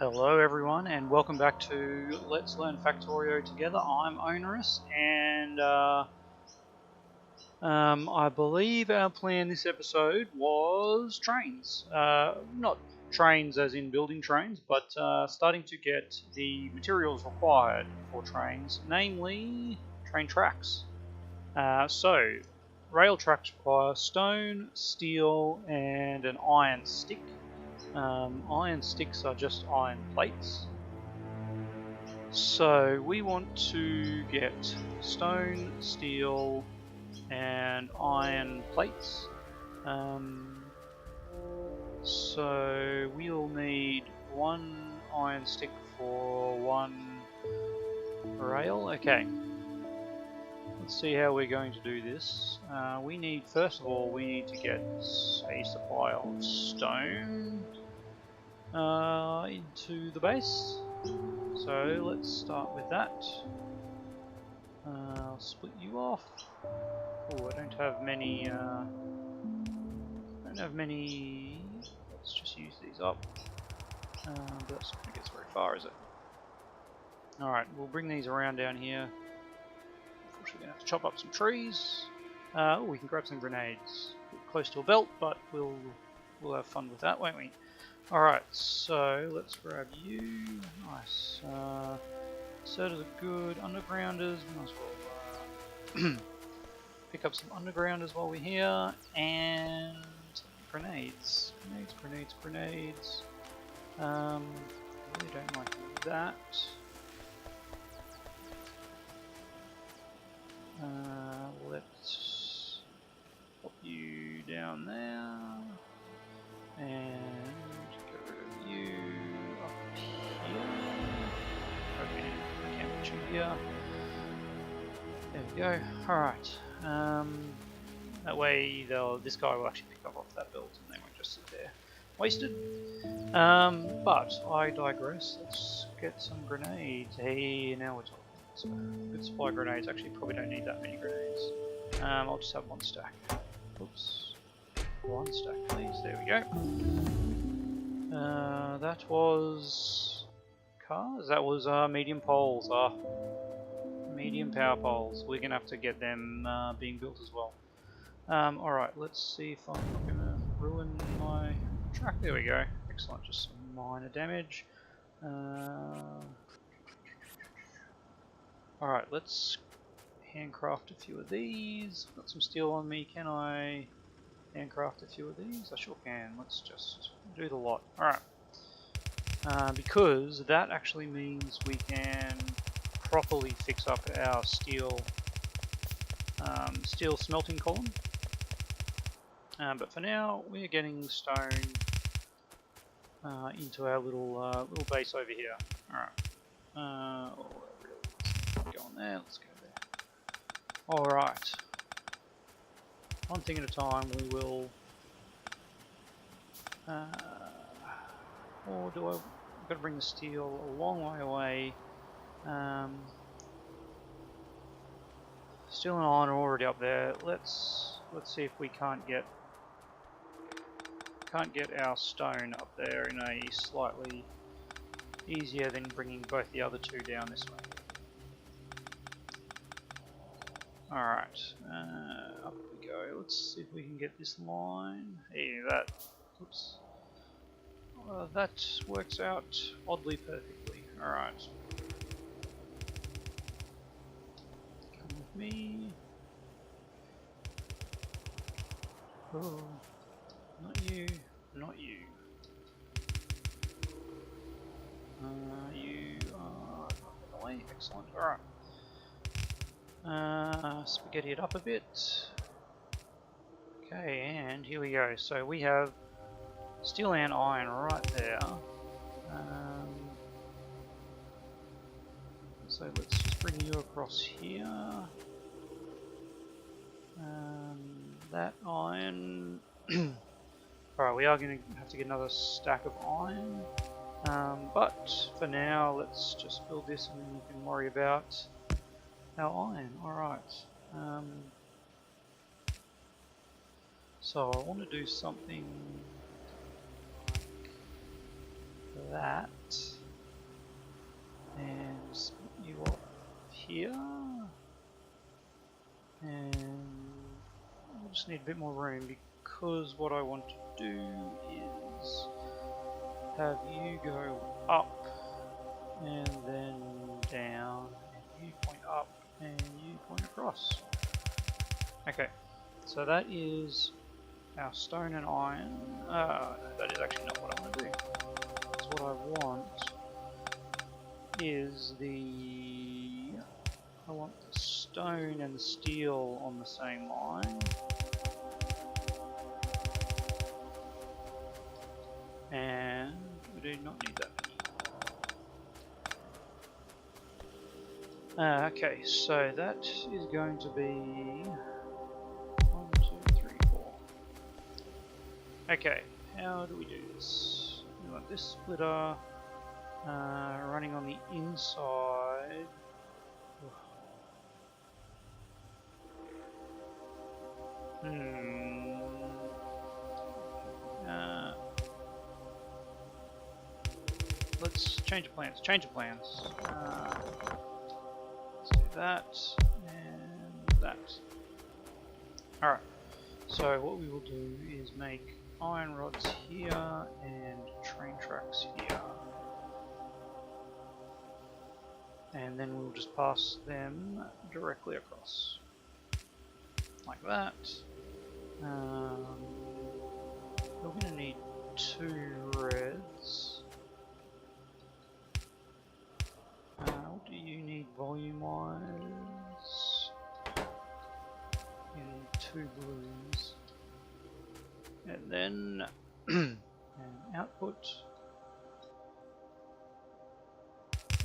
Hello everyone and welcome back to Let's Learn Factorio Together. I'm Onerous and I believe our plan this episode was trains. Not trains as in building trains, but starting to get the materials required for trains, namely train tracks. So rail tracks require stone, steel and an iron stick. Iron sticks are just iron plates. So we want to get stone, steel, and iron plates. So we'll need one iron stick for one rail. Okay. Let's see how we're going to do this. First of all, we need to get a supply of stone into the base. So let's start with that. I'll split you off. Oh, I don't have many. Let's just use these up. But that's not going to get us very far, is it? Alright, we'll bring these around down here. Unfortunately, we're going to have to chop up some trees. Oh, we can grab some grenades. Close to a belt, but we'll have fun with that, won't we? Alright, so let's grab you. Nice. Sodas are good. Undergrounders, might as well pick up some undergrounders while we're here. And grenades. Grenades. Really don't like that. Let's pop you down there. And get rid of you up here. Okay, I can't put you here. There we go. Alright. That way this guy will actually pick up off that belt and they won't just sit there wasted. But I digress. Let's get some grenades. Hey, now we're talking. So, good supply of grenades. Actually, probably don't need that many grenades. I'll just have one stack. Oops. One stack, please. There we go. That was cars. That was medium poles. Medium power poles. We're gonna have to get them being built as well. Alright, let's see if I'm not gonna ruin my track. There we go. Excellent. Just some minor damage. Alright, let's handcraft a few of these. Got some steel on me. Can I handcraft a few of these? I sure can. Let's just do the lot. Alright. Because that actually means we can properly fix up our steel smelting column. But for now, we're getting stone into our little base over here. Alright. Go on there. Let's go there. Alright. One thing at a time, we will. Or do I've got to bring the steel a long way away. Steel and iron are already up there. Let's see if we can't get our stone up there in a slightly easier than bringing both the other two down this way. Alright, up we go. Let's see if we can get this line. Hey, oops. That works out oddly perfectly. Alright. Come with me. Oh, not you. You are not away. Excellent. Alright. Spaghetti it up a bit. Okay, and here we go. So we have steel and iron right there. So let's just bring you across here. That iron. Alright, we are going to have to get another stack of iron. But for now, let's just build this and then we can worry about our iron. Alright. So I want to do something like that. here. And we'll just need a bit more room because what I want to do is have you go up and then down, and you point up and you point across. Okay, so that is our stone and iron. That is actually not what I want to do. Because what I want is I want the stone and the steel on the same line. And we do not need that. Okay, so that is going to be 1, 2, 3, 4. Okay, how do we do this? We want this splitter running on the inside. Let's change of plans. Let's do that and that. Alright, so what we will do is make iron rods here and train tracks here. And then we'll just pass them directly across. Like that. We're going to need 2 reds. What do you need volume-wise? You need 2 blues. And then an output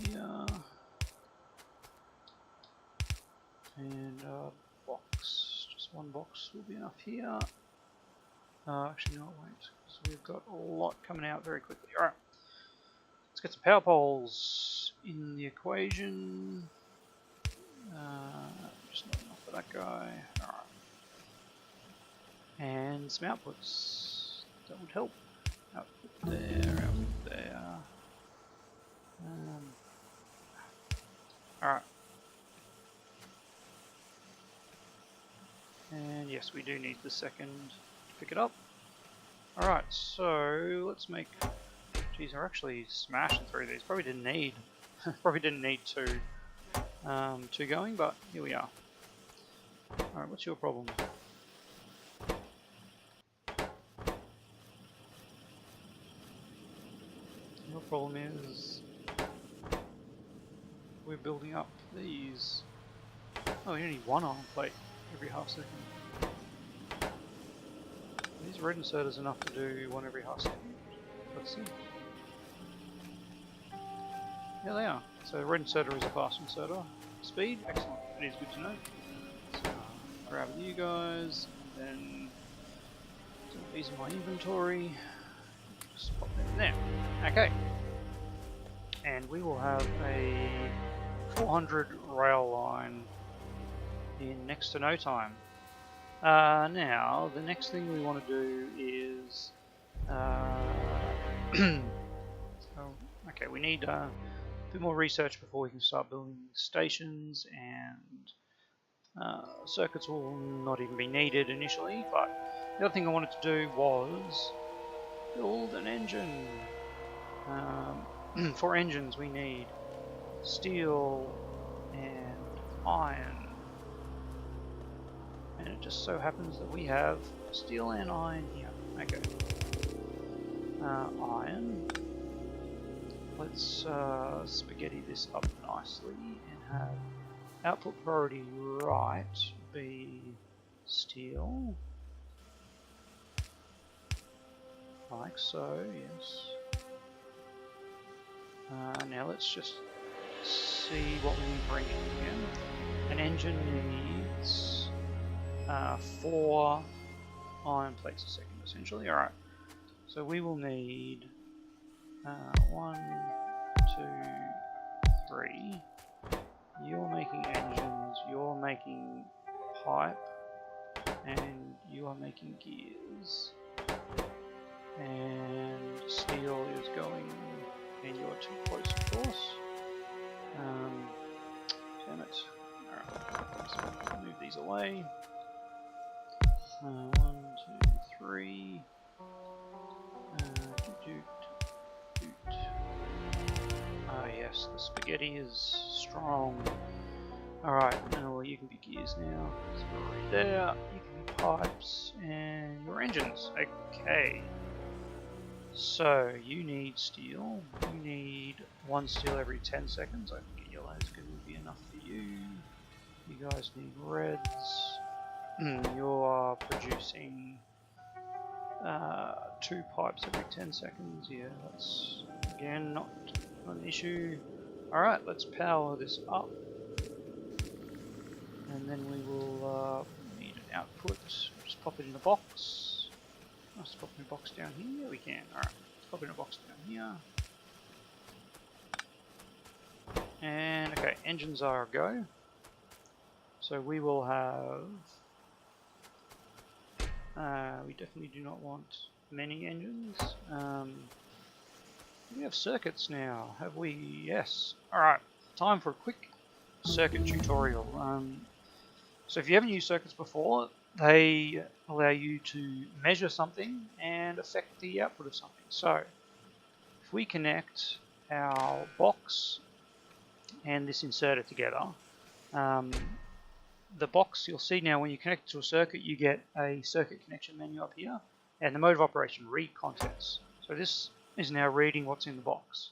here. And a box. Just 1 box will be enough here. Actually, no, it won't, because we've got a lot coming out very quickly. Alright. Let's get some power poles in the equation. Just not enough for that guy. Alright. And some outputs. That would help. Output there, output there. Alright. And yes, we do need the second to pick it up. Alright, so let's make... Geez, we're actually smashing through these. Probably didn't need 2 going, but here we are. Alright, what's your problem? Your problem is we're building up these. Oh, you need 1 iron plate every half second. These red inserters enough to do 1 every half second. Let's see. Yeah, they are. So red inserter is a fast inserter. Speed, excellent. That is good to know. So grab you guys, then put these in my inventory. Just pop them in there. Okay. And we will have a 400 rail line in next to no time. Now, the next thing we want to do is... okay, we need a bit more research before we can start building stations, and circuits will not even be needed initially, but the other thing I wanted to do was build an engine. For engines we need steel and iron. And it just so happens that we have steel and iron here. Okay. Iron. Let's spaghetti this up nicely and have output priority right be steel. Like so, yes. Now let's just see what we need to bring in here. An engine needs 4 iron plates a second, essentially. Alright, so we will need 1, 2, 3. You're making engines, you're making pipe, and you are making gears. And steel is going, and you're too close, of course. So how damn it. Alright, let's move these away. 1, 2, 3. Ah yes, the spaghetti is strong. Alright, well you can be gears now. So right there, you can be pipes, and your engines. Okay. So, you need steel. You need 1 steel every 10 seconds. I think a yellow is going to be enough for you. You guys need reds. You are producing 2 pipes every 10 seconds. Yeah, that's, again, not an issue. Alright, let's power this up. And then we will need an output. Just pop it in a box. Let's pop in a box down here. Yeah, we can. Alright, let's pop in a box down here. And okay, engines are a go. So we will have. We definitely do not want many engines. We have circuits now, have we? Yes. Alright, time for a quick circuit tutorial. So if you haven't used circuits before, they allow you to measure something and affect the output of something. So if we connect our box and this inserter together, the box, you'll see now when you connect it to a circuit, you get a circuit connection menu up here, and the mode of operation, read contents. So this is now reading what's in the box.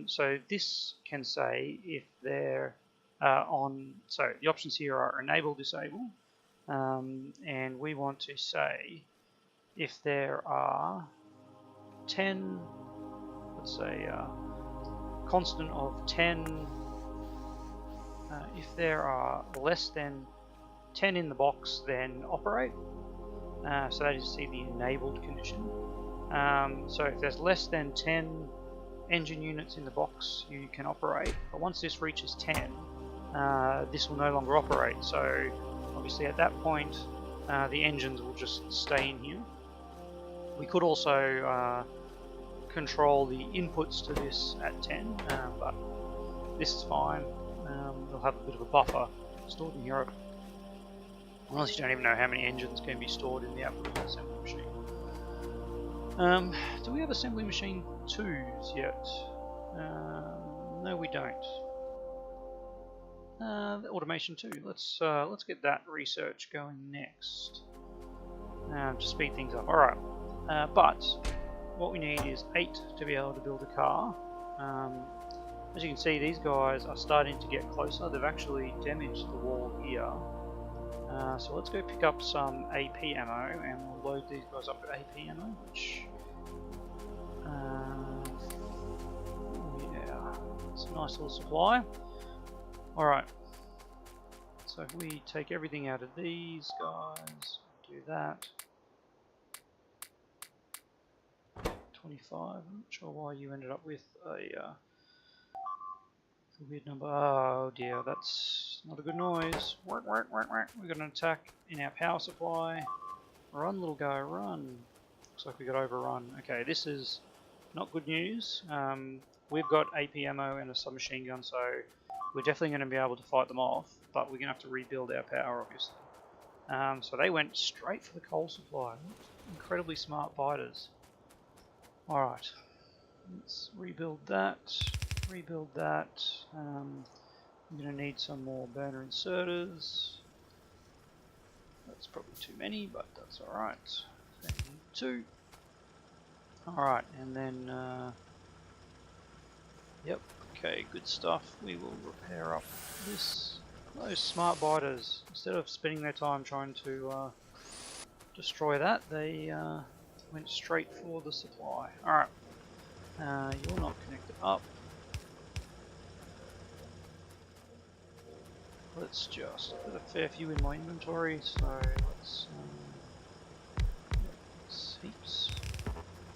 So this can say if they're so the options here are enable, disable, and we want to say if there are 10, let's say constant of 10, if there are less than 10 in the box, then operate. So that is the enabled condition. So if there's less than 10 engine units in the box, you can operate, but once this reaches 10, this will no longer operate. So obviously at that point the engines will just stay in here. We could also control the inputs to this at 10, but this is fine. We'll have a bit of a buffer stored in here, unless you don't even know how many engines can be stored in the output of an assembly machine. Do we have assembly machine 2s yet? No, we don't. The automation 2. Let's get that research going next to speed things up. All right, but what we need is 8 to be able to build a car. As you can see, these guys are starting to get closer. They've actually damaged the wall here. So let's go pick up some AP ammo, and we'll load these guys up with AP ammo, which yeah, it's a nice little supply. Alright, so if we take everything out of these guys, do that. 25, I'm not sure why you ended up with a weird number. Oh dear, that's not a good noise. We've got an attack in our power supply. Run, little guy, run. Looks like we got overrun. Okay, this is not good news. We've got AP ammo and a submachine gun, so we're definitely going to be able to fight them off, but we're going to have to rebuild our power, obviously. So they went straight for the coal supply. Incredibly smart fighters. Alright, let's rebuild that. Rebuild that. I'm going to need some more burner inserters. That's probably too many, but that's alright. 2. Alright, and then yep, okay, good stuff. We will repair up this. Those smart biters, instead of spending their time trying to destroy that, they went straight for the supply. Alright, you're not connected up. Let's just put a fair few in my inventory, so let's heaps.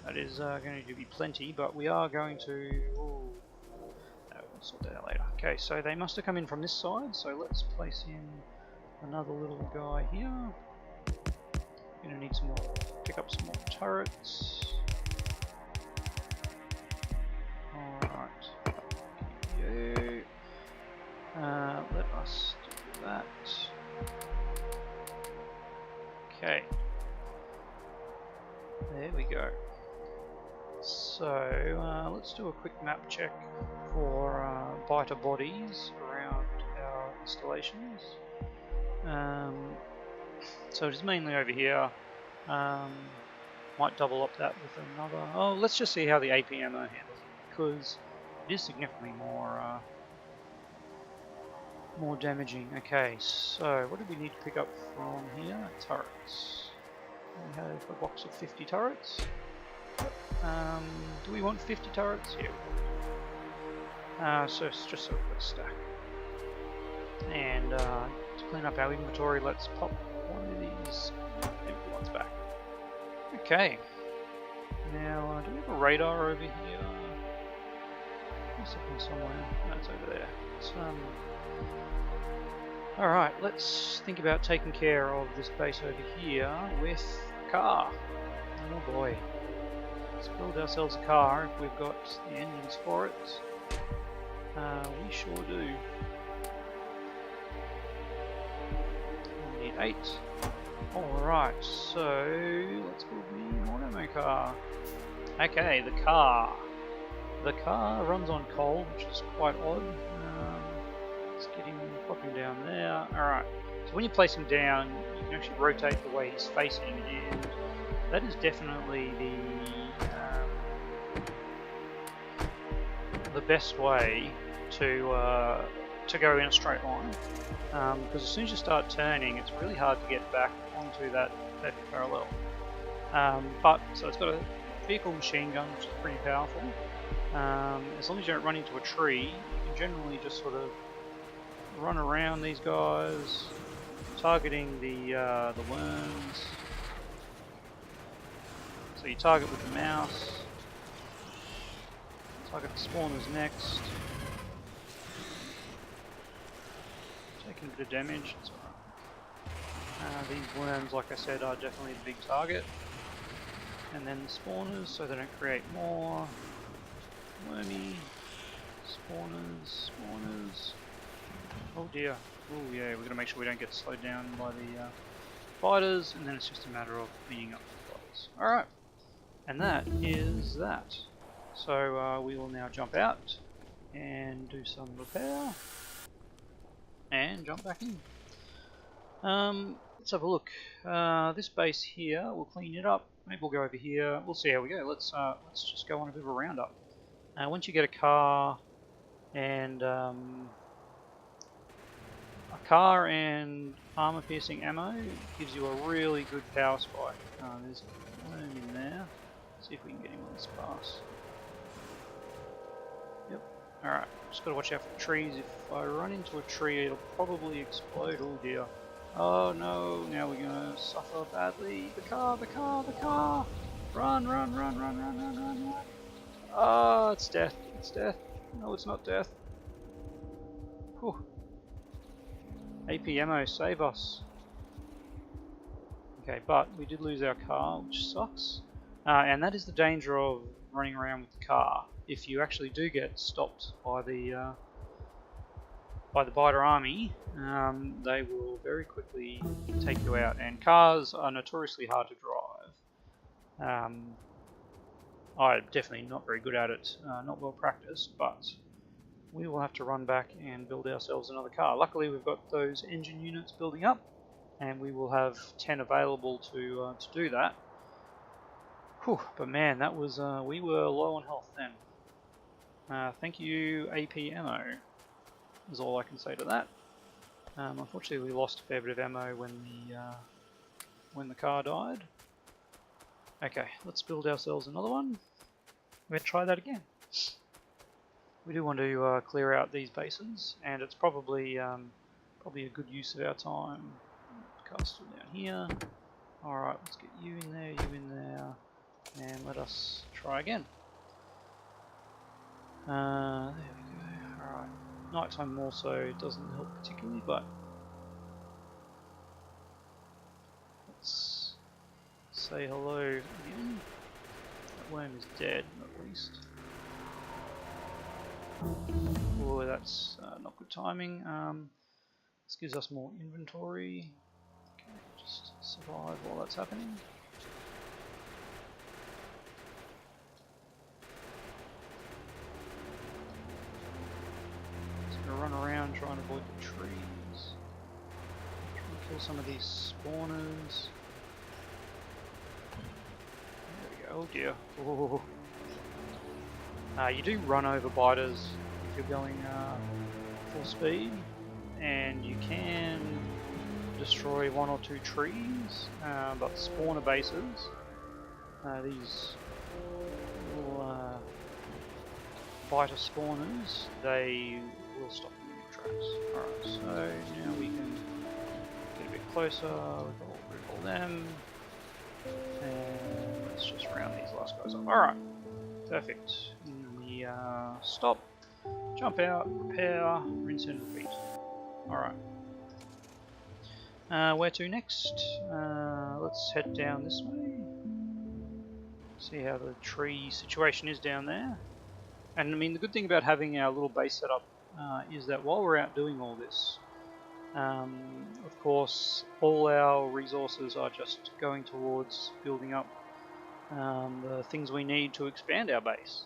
That is going to be plenty, but we are going to... Ooh, no, we'll sort that out later. Okay, so they must have come in from this side, so let's place in another little guy here. Going to need some more, pick up some more turrets. Alright. You. let's do a quick map check for biter bodies around our installations. So it is mainly over here. Might double up that with another. Oh, let's just see how the AP ammo handles it, because it is significantly more damaging. Okay, so what do we need to pick up from here? Turrets. We have a box of 50 turrets. Do we want 50 turrets? Yeah. So it's just sort of a stack. And to clean up our inventory, let's pop one of these empty ones back. Okay. Now, do we have a radar over here? There's something somewhere. No, it's over there. Alright, let's think about taking care of this base over here with a car. Oh boy. Let's build ourselves a car if we've got the engines for it. We sure do. We need 8. Alright, so let's build the automo car. Okay, the car. The car runs on coal, which is quite odd. Let's get him, pop him down there. Alright, so when you place him down, you can actually rotate the way he's facing, and that is definitely the best way to go in a straight line. Because as soon as you start turning, it's really hard to get back onto that perfect parallel. So it's got a vehicle machine gun, which is pretty powerful. As long as you don't run into a tree, you can generally just sort of run around these guys, targeting the worms. So you target with the mouse, target the spawners next. Taking a bit of damage, it's alright. These worms, like I said, are definitely a big target. And then the spawners, so they don't create more. Wormy. Spawners. Oh dear. Oh yeah, we're gonna make sure we don't get slowed down by the fighters, and then it's just a matter of beating up the fighters. Alright. And that is that. So we will now jump out and do some repair. And jump back in. Let's have a look. This base here, we'll clean it up. Maybe we'll go over here. We'll see how we go. Let's just go on a bit of a roundup. Once you get a car and armor-piercing ammo, gives you a really good power spike. There's a worm in there. Let's see if we can get him on this pass. Yep. Alright, just gotta watch out for trees. If I run into a tree, it'll probably explode. Oh dear. Oh no, now we're gonna suffer badly. The car! Run! Oh, it's death. No, it's not death. Whew. AP ammo, save us. Okay, but we did lose our car, which sucks. And that is the danger of running around with the car. If you actually do get stopped by the biter army, they will very quickly take you out. And cars are notoriously hard to drive. I'm definitely not very good at it, not well practiced, but we will have to run back and build ourselves another car. Luckily we've got those engine units building up, and we will have 10 available to do that. Whew, but man, that was we were low on health then. Thank you, AP ammo, is all I can say to that. Unfortunately we lost a fair bit of ammo when the car died. Okay, let's build ourselves another one. We'll try that again. We do want to clear out these bases, and it's probably a good use of our time. Car's still down here. Alright, let's get you in there, and let us try again. There we go. Alright. Nighttime also doesn't help particularly, but let's say hello again. That worm is dead, at least. Oh, that's not good timing. This gives us more inventory. Okay, just survive while that's happening. avoid the trees. Try and kill some of these spawners. There we go. Oh dear. Oh. You do run over biters if you're going full speed, and you can destroy 1 or 2 trees, but spawner bases, these little biter spawners, they will stop you in your tracks. Alright, so now we can get a bit closer, we'll recall them, and let's just round these last guys up. Alright, perfect. We stop, jump out, repair, rinse and repeat. Alright. Where to next? Let's head down this way. See how the tree situation is down there. And I mean, the good thing about having our little base set up is that while we're out doing all this, of course, all our resources are just going towards building up the things we need to expand our base.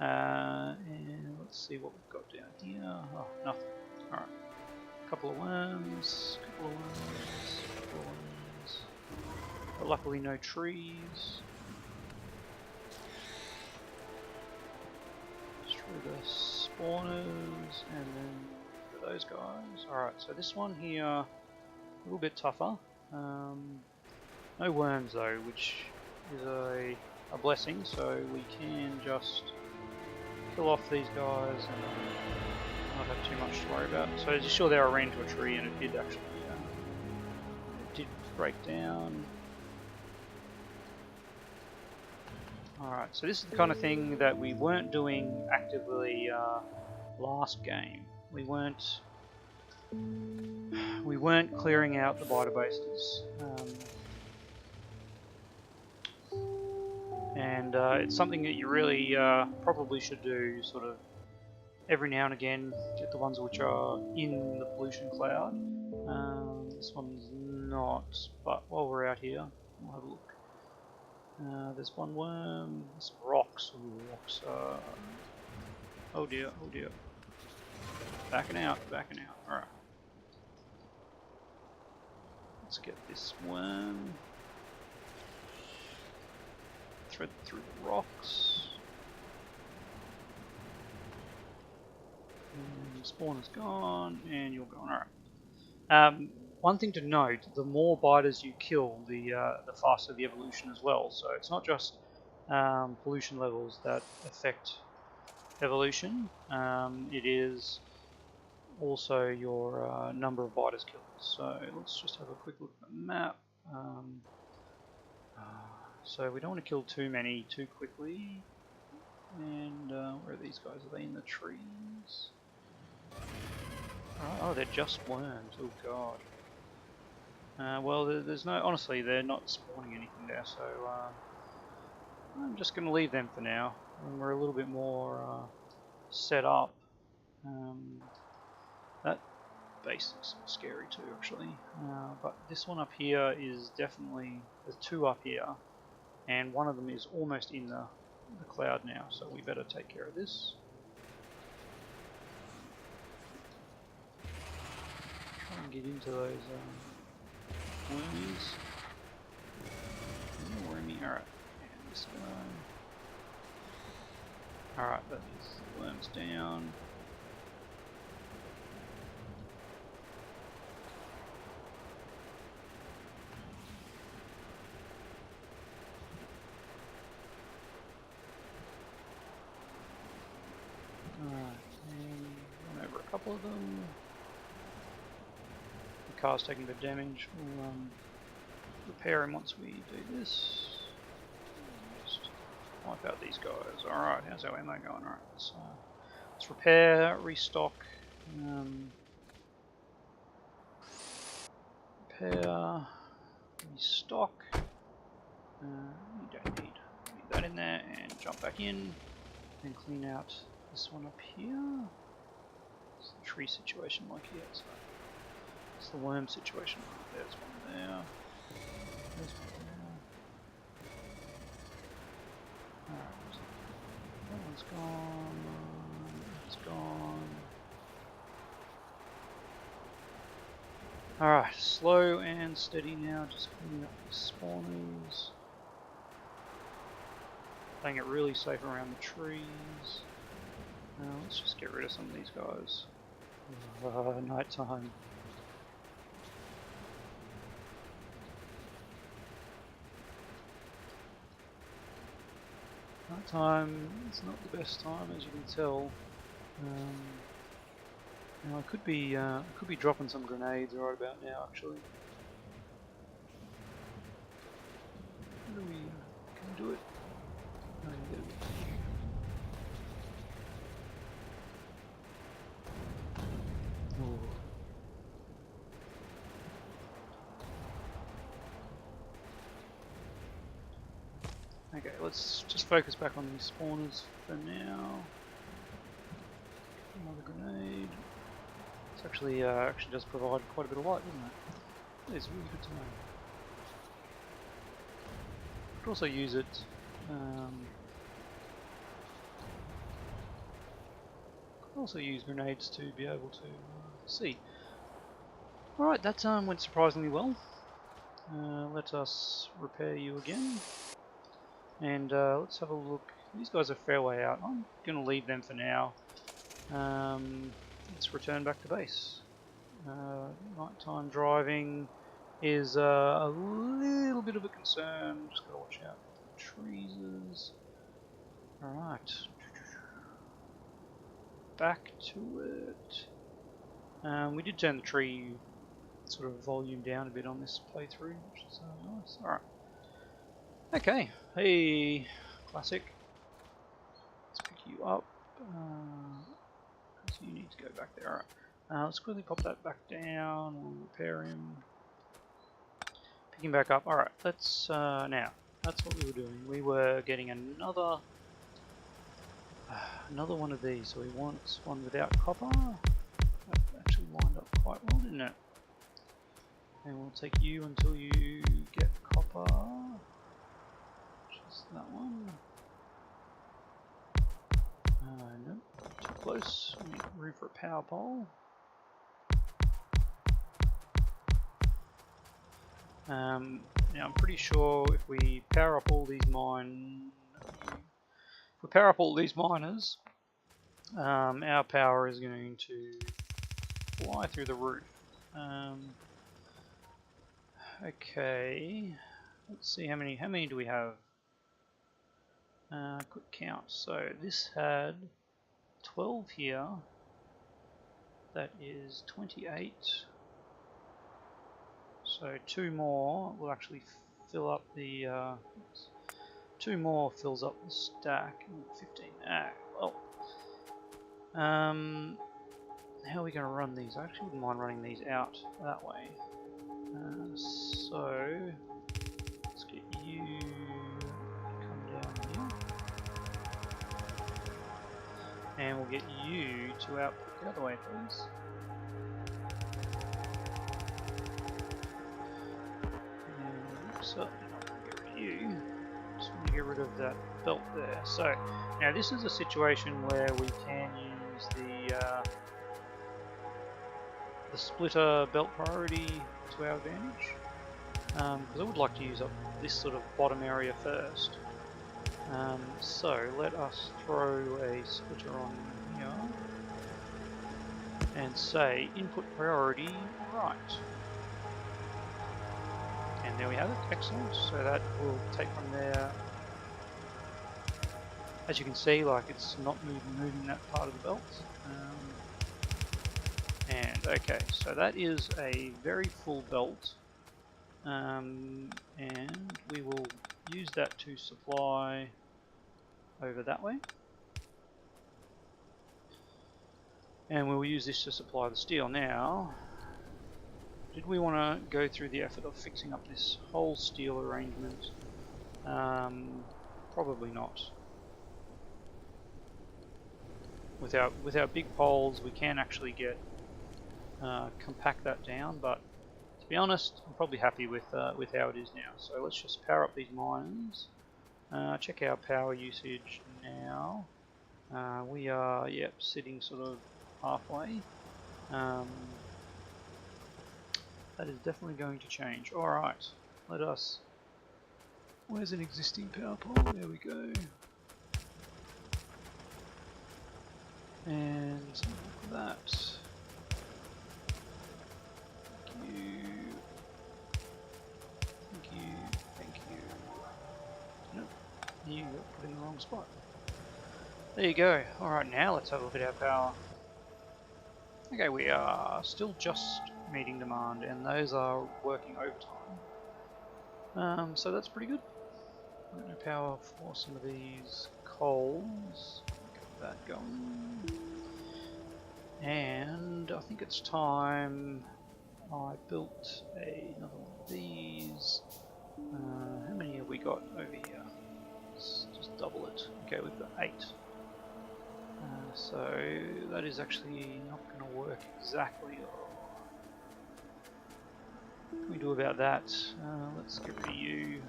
And let's see what we've got down here. Oh, nothing. Alright. Couple of worms, couple of worms, couple of worms. But luckily no trees. Destroy the spawners and then those guys. Alright, so this one here, a little bit tougher. No worms though, which is a blessing, so we can just kill off these guys and not have too much to worry about. So as you saw there, I ran into a tree and it did actually, it did break down. Alright, so this is the kind of thing that we weren't doing actively last game. We weren't clearing out the biter bases. And it's something that you really probably should do sort of every now and again, get the ones which are in the pollution cloud. This one's not, but while we're out here, we'll have a look. There's one worm, some rocks. Ooh, rocks. Oh dear, oh dear. Backing out, backing out. Alright. Let's get this worm. Thread through the rocks. And spawner's gone, and you're gone. Alright. One thing to note, the more biters you kill, the faster the evolution as well. So it's not just pollution levels that affect evolution. It is also your number of biters killed. So let's just have a quick look at the map. So we don't want to kill too many too quickly. And where are these guys? Are they in the trees? Oh, they're just worms. Oh god. Well, there's no. Honestly, they're not spawning anything there, so I'm just going to leave them for now. When we're a little bit more set up, that base looks scary too, actually. But this one up here is definitely. There's 2 up here, and one of them is almost in the cloud now, so we better take care of this. Try and get into those wormies. Wormy, alright. And this guy. Alright, that is the worms down. Alright, and run over a couple of them. The car's taking a bit of damage. We'll repair him once we do this. Just wipe out these guys. Alright, how's our ammo going? Alright, let's repair, restock. Repair, restock. We don't need that in there, and jump back in and clean out this one up here. What's the tree situation like here? So it's the worm situation. There's one there. There's one there. Alright. That one's gone. It's gone. Alright, slow and steady now, just cleaning up the spawners. Playing it really safe around the trees. Let's just get rid of some of these guys. Night time. Night time is not the best time, as you can tell. Now I could be dropping some grenades right about now, actually. Can we do it? No, you get it. Okay, let's just focus back on these spawners for now. Another grenade. This actually does provide quite a bit of light, doesn't it? It's really good to know. Could also use it. Could also use grenades to be able to see. All right, that went surprisingly well. Let us repair you again. And let's have a look. These guys are fair way out. I'm going to leave them for now. Let's return back to base. Nighttime driving is a little bit of a concern. Just got to watch out for the trees. Alright. Back to it. We did turn the tree sort of volume down a bit on this playthrough, which is nice. Alright. Okay, hey, classic. Let's pick you up. So you need to go back there. Alright. Let's quickly pop that back down. We'll repair him. Pick him back up. Alright, let's now. That's what we were doing. We were getting another one of these. So we want one without copper. That actually lined up quite well, didn't it? And we'll take you until you get copper. Just that one. Nope, too close. We need room for a power pole. Now I'm pretty sure if we power up all these miners, our power is going to fly through the roof. Okay, let's see how many do we have? Quick count. So this had 12 here. That is 28. So 2 more will actually fill up the. 2 more fills up the stack. 15. Well. How are we going to run these? I actually wouldn't mind running these out that way. So let's get you come down here, and we'll get you to output the other way, please. And certainly not going to get rid of you. Just want to get rid of that belt there. So now this is a situation where we can use the splitter belt priority to our advantage, because I would like to use up this sort of bottom area first. So let us throw a splitter on here and say input priority right. And there we have it. Excellent. So that will take from there. As you can see, like it's not moving that part of the belt. And okay, so that is a very full belt, and we will use that to supply over that way, and we'll use this to supply the steel. Now, did we want to go through the effort of fixing up this whole steel arrangement? Probably not. With our big poles, we can actually get compact that down, but to be honest, I'm probably happy with how it is now. So let's just power up these miners. Check our power usage now. We are, yep, sitting sort of halfway. That is definitely going to change. Alright, let us... Where's an existing power pole? There we go. And something like that. Thank you. Thank you. Thank you. Nope. You got put in the wrong spot. There you go. Alright, now let's have a look at our power. Okay, we are still just meeting demand, and those are working overtime. So that's pretty good. We've got no power for some of these coals. Get that going. And I think it's time I built another one of these. How many have we got over here? Let's just double it. Okay, we've got 8. So that is actually not going to work exactly. What can we do about that? Let's get rid of you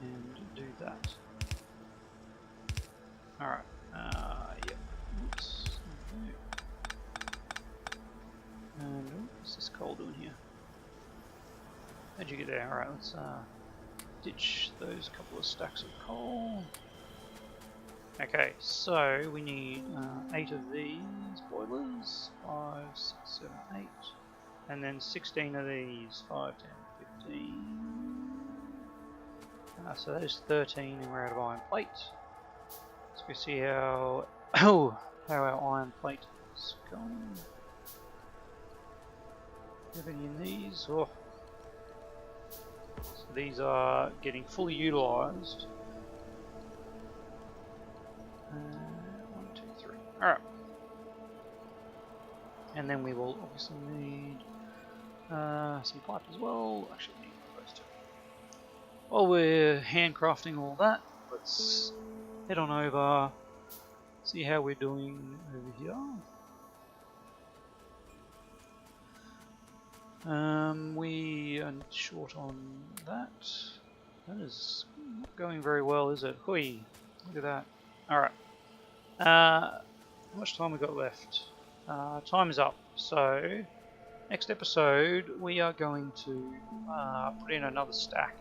and do that. Alright. Yep. Oops. Okay. And what's this coal doing here? How'd you get there? Alright, let's ditch those couple of stacks of coal. Okay, so we need 8 of these boilers. 5, 6, 7, 8. And then 16 of these. 5, 10, 15. So that is 13, and we're out of iron plate. Let's go see how how our iron plate is going. Do you have any in these? Oh. So these are getting fully utilised. 1, 2, 3. Alright. And then we will obviously need some pipe as well. Actually, we need those two. While we're handcrafting all that, let's head on over, see how we're doing over here. We are short on that. That is not going very well, is it? Hui! Look at that. Alright. How much time we got left? Time is up. So, next episode we are going to put in another stack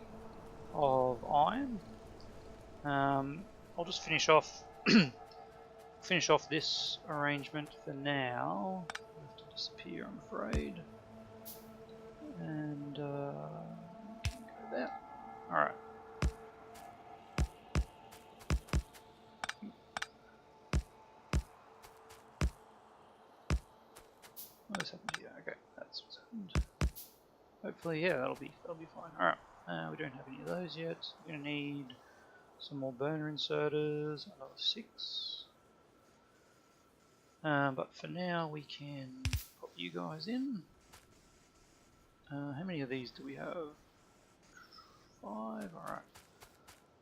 of iron. I'll just finish off this arrangement for now. I have to disappear, I'm afraid. And go there. Alright. What has happened here? Okay, that's what's happened. Hopefully, yeah, that'll be fine. Alright. We don't have any of those yet. We're gonna need some more burner inserters, another 6. But for now, we can pop you guys in. How many of these do we have? 5. Alright.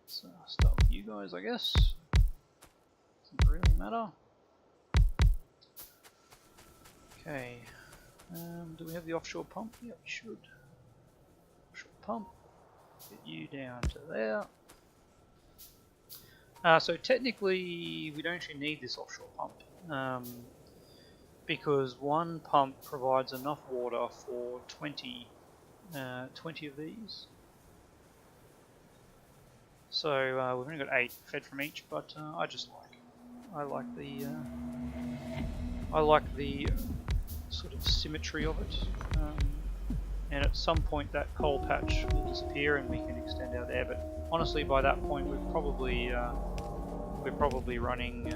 Let's start with you guys, I guess. Doesn't really matter. Okay. Do we have the offshore pump? Yeah, we should. Offshore pump. Get you down to there. So technically, we don't actually need this offshore pump. Because one pump provides enough water for 20 of these. So we've only got 8 fed from each, but I like the sort of symmetry of it. And at some point that coal patch will disappear and we can extend out there. But honestly, by that point we're probably running.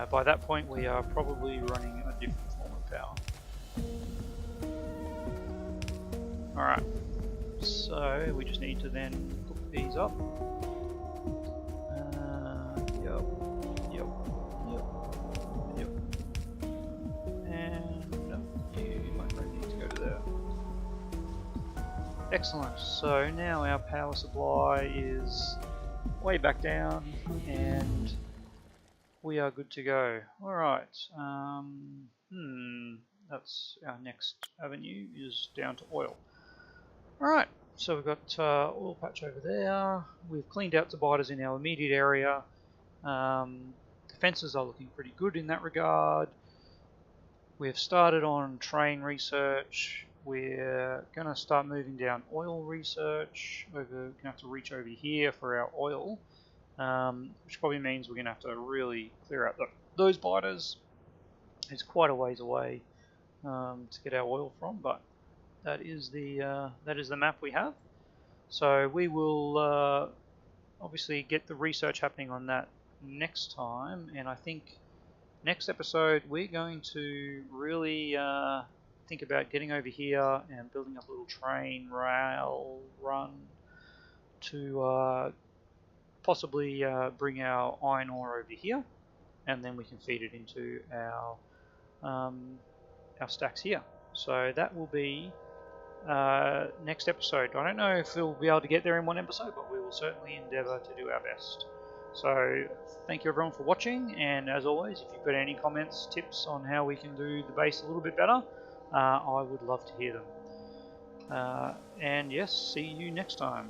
By that point, we are probably running a different form of power. Alright, so we just need to then hook these up. Yep. And you might need to go to there. Excellent, so now our power supply is way back down and we are good to go. Alright, that's our next avenue is down to oil. Alright, So we've got oil patch over there. We've cleaned out dividers in our immediate area. The fences are looking pretty good in that regard. We've started on train research. We're going to start moving down oil research. We're going to have to reach over here for our oil, which probably means we're going to have to really clear out those biters. It's quite a ways away to get our oil from, but that is the map we have. So we will obviously get the research happening on that next time, and I think next episode we're going to really think about getting over here and building up a little train rail run to possibly bring our iron ore over here, and then we can feed it into our stacks here. So that will be next episode. I don't know if we'll be able to get there in one episode, but we will certainly endeavour to do our best. So thank you everyone for watching, and as always, if you've got any comments, tips on how we can do the base a little bit better, I would love to hear them. And yes, see you next time.